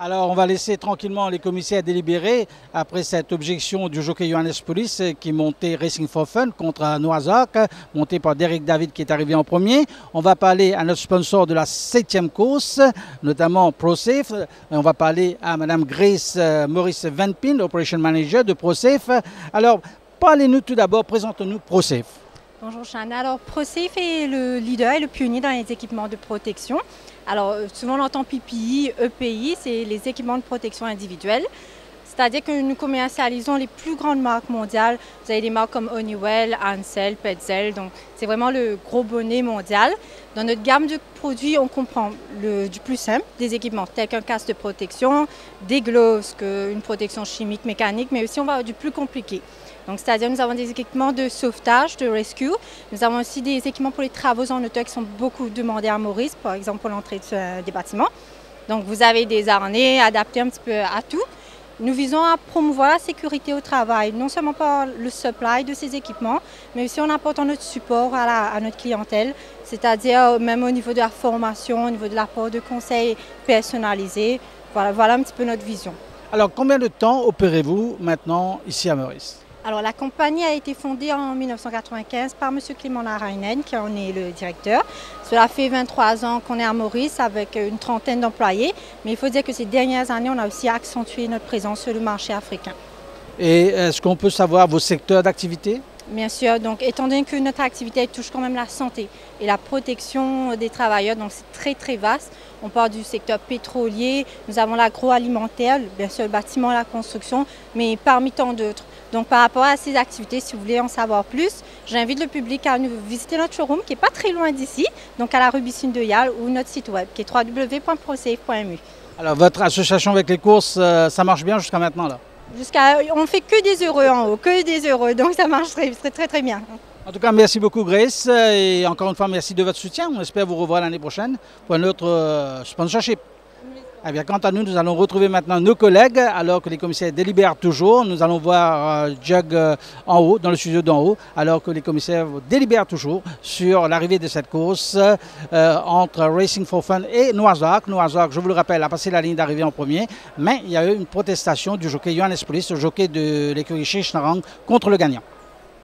Alors, on va laisser tranquillement les commissaires délibérer après cette objection du jockey Johannes Police qui montait Racing for Fun contre Noazac, monté par Derek David qui est arrivé en premier. On va parler à notre sponsor de la 7e course, notamment ProSafe. On va parler à Mme Grace Maurice Van Pin, Operation Manager de ProSafe. Alors, parlez-nous tout d'abord, présentez-nous ProSafe. Bonjour Chana. Alors ProSafe est le leader et le pionnier dans les équipements de protection. Alors souvent on entend PPI, EPI, c'est les équipements de protection individuelle. C'est-à-dire que nous commercialisons les plus grandes marques mondiales. Vous avez des marques comme Honeywell, Ansell, Petzl, donc c'est vraiment le gros bonnet mondial. Dans notre gamme de produits, on comprend du plus simple, des équipements tels qu'un casque de protection, des gloves, une protection chimique, mécanique, mais aussi on va avoir du plus compliqué. Donc, c'est-à-dire nous avons des équipements de sauvetage, de rescue. Nous avons aussi des équipements pour les travaux en hauteur qui sont beaucoup demandés à Maurice, par exemple pour l'entrée des bâtiments. Donc, vous avez des harnais adaptés un petit peu à tout. Nous visons à promouvoir la sécurité au travail, non seulement par le supply de ces équipements, mais aussi en apportant notre support à notre clientèle, c'est-à-dire même au niveau de la formation, au niveau de l'apport de conseils personnalisés. Voilà un petit peu notre vision. Alors, combien de temps opérez-vous maintenant ici à Maurice? Alors, la compagnie a été fondée en 1995 par M. Clément Larainen, qui en est le directeur. Cela fait 23 ans qu'on est à Maurice avec une trentaine d'employés. Mais il faut dire que ces dernières années, on a aussi accentué notre présence sur le marché africain. Et est-ce qu'on peut savoir vos secteurs d'activité? Bien sûr, donc étant donné que notre activité touche quand même la santé et la protection des travailleurs, donc c'est très vaste. On part du secteur pétrolier, nous avons l'agroalimentaire, bien sûr le bâtiment, la construction, mais parmi tant d'autres. Donc par rapport à ces activités, si vous voulez en savoir plus, j'invite le public à nous visiter notre showroom qui n'est pas très loin d'ici, donc à la rue Bissine de Yal, ou notre site web qui est www.prosafe.mu. Alors votre association avec les courses, ça marche bien jusqu'à maintenant là? On ne fait que des heureux en haut, que des heureux, donc ça marche très bien. En tout cas, merci beaucoup Grace et encore une fois, merci de votre soutien. On espère vous revoir l'année prochaine pour un autre sponsorship. Eh bien, quant à nous, nous allons retrouver maintenant nos collègues alors que les commissaires délibèrent toujours. Nous allons voir Jug en haut, dans le studio d'en haut, alors que les commissaires délibèrent toujours sur l'arrivée de cette course entre Racing for Fun et Noazac. Noazac, je vous le rappelle, a passé la ligne d'arrivée en premier, mais il y a eu une protestation du jockey Johannes Police, le jockey de l'écurie Chez Schnarang, contre le gagnant.